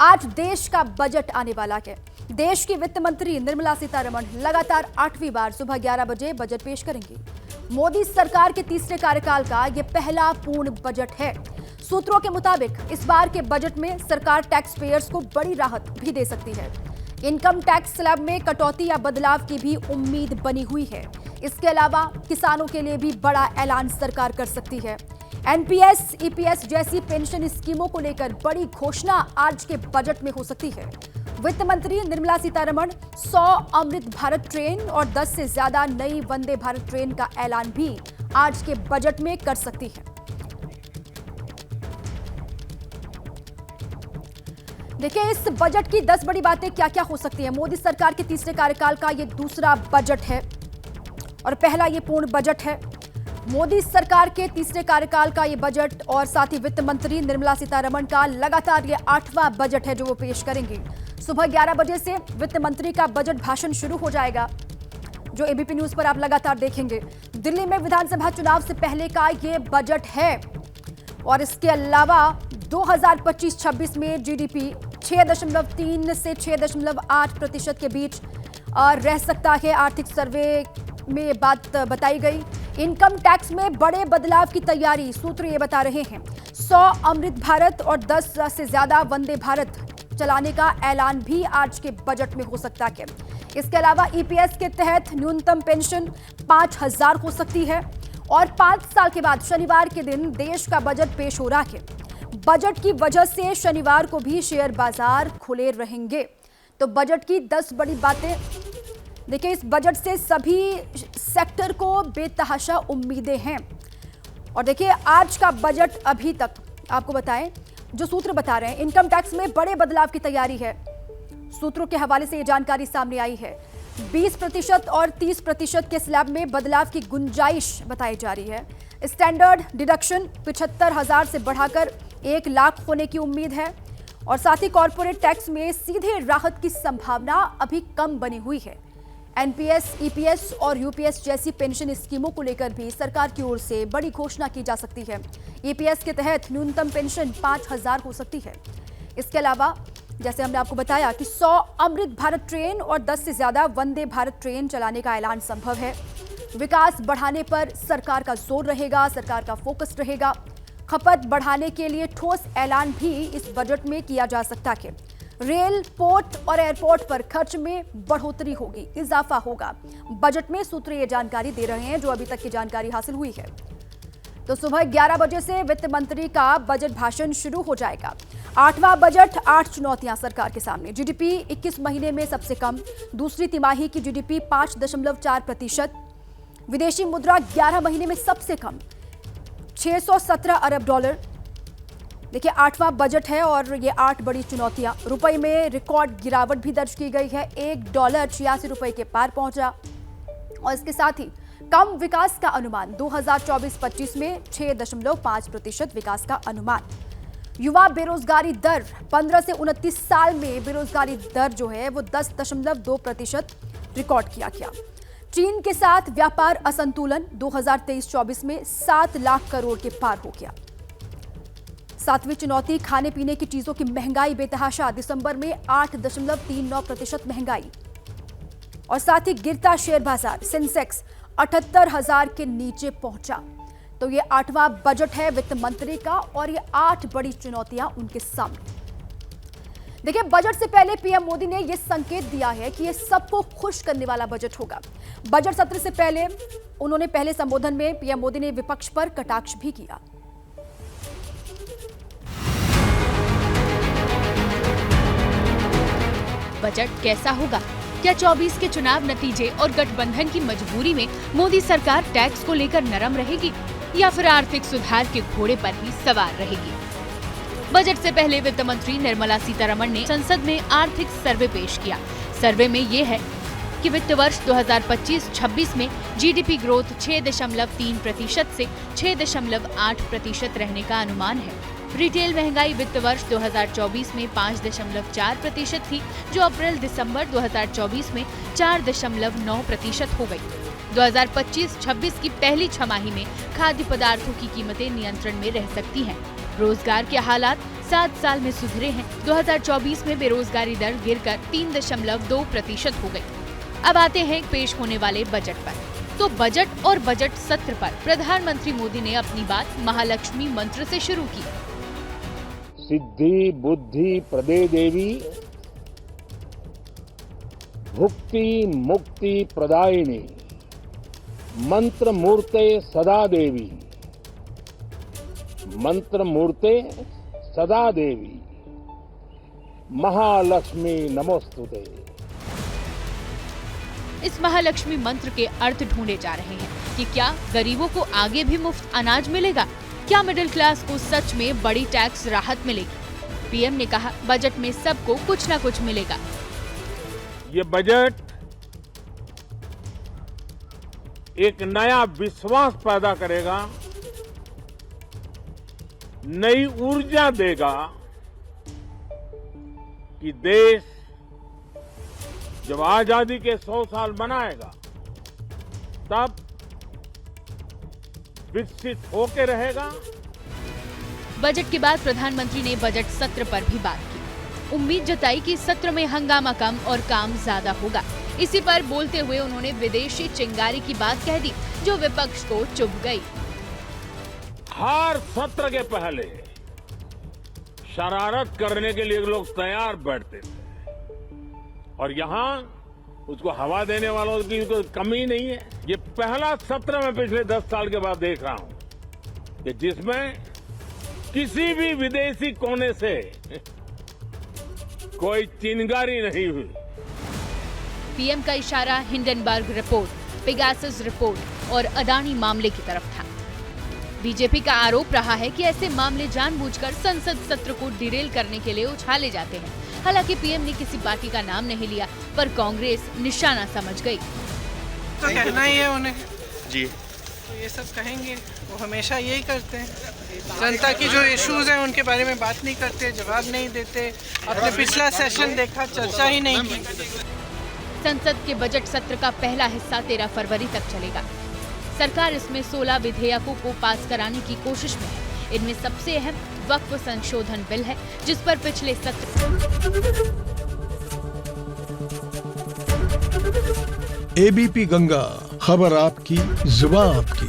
आज देश का बजट आने वाला है। देश की वित्त मंत्री निर्मला सीतारमण लगातार 8वीं बार सुबह 11 बजे बजट पेश करेंगी। मोदी सरकार के तीसरे कार्यकाल का यह पहला पूर्ण बजट है। सूत्रों के मुताबिक इस बार के बजट में सरकार टैक्स पेयर्स को बड़ी राहत भी दे सकती है। इनकम टैक्स स्लैब में कटौती या बदलाव की भी उम्मीद बनी हुई है। इसके अलावा किसानों के लिए भी बड़ा ऐलान सरकार कर सकती है। एनपीएस, ईपीएस जैसी पेंशन स्कीमों को लेकर बड़ी घोषणा आज के बजट में हो सकती है। वित्त मंत्री निर्मला सीतारमण 100 अमृत भारत ट्रेन और 10 से ज्यादा नई वंदे भारत ट्रेन का ऐलान भी आज के बजट में कर सकती है। देखिए, इस बजट की 10 बड़ी बातें क्या क्या हो सकती है। मोदी सरकार के तीसरे कार्यकाल का यह दूसरा बजट है और पहला ये पूर्ण बजट है। मोदी सरकार के तीसरे कार्यकाल का ये बजट और साथ ही वित्त मंत्री निर्मला सीतारमण का लगातार ये 8वां बजट है जो वो पेश करेंगी। सुबह 11 बजे से वित्त मंत्री का बजट भाषण शुरू हो जाएगा, जो एबीपी न्यूज पर आप लगातार देखेंगे। दिल्ली में विधानसभा चुनाव से पहले का ये बजट है और इसके अलावा 2025-26 में जीडीपी 6.3 से 6.8% के बीच रह सकता है। आर्थिक सर्वे में ये बात बताई गई। इनकम टैक्स में बड़े बदलाव की तैयारी, सूत्र ये बता रहे हैं। 100 अमृत भारत और 10 से ज्यादा वंदे भारत चलाने का ऐलान भी आज के बजट में हो सकता है। इसके अलावा ईपीएस के तहत न्यूनतम पेंशन 5,000 हो सकती है और 5 साल के बाद शनिवार के दिन देश का बजट पेश हो रहा है। बजट की वजह से शनिवार को भी शेयर बाजार खुले रहेंगे। तो बजट की 10 बड़ी बातें। देखिए, इस बजट से सभी सेक्टर को बेतहाशा उम्मीदें हैं। और देखिए, आज का बजट अभी तक आपको बताएं, जो सूत्र बता रहे हैं, इनकम टैक्स में बड़े बदलाव की तैयारी है। सूत्रों के हवाले से ये जानकारी सामने आई है। 20% और 30% के स्लैब में बदलाव की गुंजाइश बताई जा रही है। स्टैंडर्ड डिडक्शन 75,000 से बढ़ाकर 1 लाख होने की उम्मीद है और साथ ही कॉर्पोरेट टैक्स में सीधे राहत की संभावना अभी कम बनी हुई है। एनपीएस, ईपीएस और यूपीएस जैसी पेंशन स्कीमों को लेकर भी सरकार की ओर से बड़ी घोषणा की जा सकती है। ईपीएस के तहत न्यूनतम पेंशन 5,000 हो सकती है। इसके अलावा जैसे हमने आपको बताया कि 100 अमृत भारत ट्रेन और 10 से ज्यादा वंदे भारत ट्रेन चलाने का ऐलान संभव है। विकास बढ़ाने पर सरकार का जोर रहेगा, सरकार का फोकस रहेगा। खपत बढ़ाने के लिए ठोस ऐलान भी इस बजट में किया जा सकता है। रेल, पोर्ट और एयरपोर्ट पर खर्च में बढ़ोतरी होगी, इजाफा होगा। बजट में सूत्र ये जानकारी दे रहे हैं, जो अभी तक की जानकारी हासिल हुई है। तो सुबह 11 बजे से वित्त मंत्री का बजट भाषण शुरू हो जाएगा। 8वां बजट, 8 चुनौतियां सरकार के सामने। जीडीपी 21 महीने में सबसे कम, दूसरी तिमाही की जीडीपी 5.4%, विदेशी मुद्रा 11 महीने में सबसे कम $617 अरब। देखिए, 8वां बजट है और ये 8 बड़ी चुनौतियां। रुपए में रिकॉर्ड गिरावट भी दर्ज की गई है। $1 86 के पार पहुंचा और इसके साथ ही कम विकास का अनुमान। 2024-25 में 6.5% विकास का अनुमान। युवा बेरोजगारी दर 15 से 29 साल में बेरोजगारी दर जो है वो 10.2% रिकॉर्ड किया गया। चीन के साथ व्यापार असंतुलन 2023-24 में 7 लाख करोड़ के पार हो गया। 7वीं चुनौती, खाने पीने की चीजों की महंगाई बेतहाशा, दिसंबर में 8.39% महंगाई और साथ ही गिरता शेयर बाजार। सेंसेक्स 78,000 के नीचे पहुंचा। तो ये 8वां बजट है वित्त मंत्री का और ये 8 बड़ी चुनौतियां उनके सामने। देखिए, बजट से पहले पीएम मोदी ने यह संकेत दिया है कि यह सबको खुश करने वाला बजट होगा। बजट सत्र से पहले उन्होंने पहले संबोधन में पीएम मोदी ने विपक्ष पर कटाक्ष भी किया। बजट कैसा होगा? क्या 24 के चुनाव नतीजे और गठबंधन की मजबूरी में मोदी सरकार टैक्स को लेकर नरम रहेगी या फिर आर्थिक सुधार के घोड़े पर ही सवार रहेगी? बजट से पहले वित्त मंत्री निर्मला सीतारमण ने संसद में आर्थिक सर्वे पेश किया। सर्वे में ये है कि वित्त वर्ष 2025-26 में जीडीपी ग्रोथ 6.3% से 6.8% रहने का अनुमान है। रिटेल महंगाई वित्त वर्ष 2024 में 5.4% थी, जो अप्रैल-दिसंबर 2024 में 4.9% हो गई। 2025-26 की पहली छमाही में खाद्य पदार्थों की कीमतें नियंत्रण में रह सकती हैं। रोजगार के हालात 7 साल में सुधरे हैं। 2024 में बेरोजगारी दर गिरकर 3.2% हो गई। अब आते हैं पेश होने वाले बजट पर। तो बजट और बजट सत्र पर प्रधानमंत्री मोदी ने अपनी बात महालक्ष्मी मंत्र से शुरू की। सिद्धि बुद्धि प्रदे देवी, भुक्ति मुक्ति प्रदायिनी, मंत्र मूर्ते सदा देवी, मंत्र मूर्ते सदा देवी, महालक्ष्मी नमोस्तुते। इस महालक्ष्मी मंत्र के अर्थ ढूंढे जा रहे हैं कि क्या गरीबों को आगे भी मुफ्त अनाज मिलेगा, क्या मिडिल क्लास को सच में बड़ी टैक्स राहत मिलेगी। पीएम ने कहा बजट में सबको कुछ न कुछ मिलेगा। ये बजट एक नया विश्वास पैदा करेगा, नई ऊर्जा देगा कि देश जब आजादी के 100 साल मनाएगा तब विकसित होके रहेगा। बजट के बाद प्रधानमंत्री ने बजट सत्र पर भी बात की। उम्मीद जताई कि सत्र में हंगामा कम और काम ज्यादा होगा। इसी पर बोलते हुए उन्होंने विदेशी चिंगारी की बात कह दी जो विपक्ष को चुभ गई। हर सत्र के पहले शरारत करने के लिए लोग तैयार बैठते थे और यहाँ उसको हवा देने वालों की तो कमी नहीं है। ये पहला सत्र मैं पिछले 10 साल के बाद देख रहा हूं कि जिसमें किसी भी विदेशी कोने से कोई चिंगारी नहीं हुई। पीएम का इशारा हिंडनबर्ग रिपोर्ट, पेगासस रिपोर्ट और अडानी मामले की तरफ था। बीजेपी का आरोप रहा है कि ऐसे मामले जानबूझकर संसद सत्र को डिरेल करने के लिए उछाले जाते हैं। हालांकि पीएम ने किसी पार्टी का नाम नहीं लिया, पर कांग्रेस निशाना समझ गई। तो कहना ही है उन्हें जी, तो ये सब कहेंगे, वो हमेशा यही करते हैं। जनता की जो इश्यूज हैं उनके बारे में बात नहीं करते, जवाब नहीं देते। आपने पिछला सेशन देखा, चर्चा ही नहीं की। संसद के बजट सत्र का पहला हिस्सा 13 फरवरी तक चलेगा। सरकार इसमें 16 विधेयकों को पास कराने की कोशिश में है। इनमें सबसे अहम वक्फ संशोधन बिल है, जिस पर पिछले सत्र एबीपी गंगा, खबर आपकी, जुबान आपकी।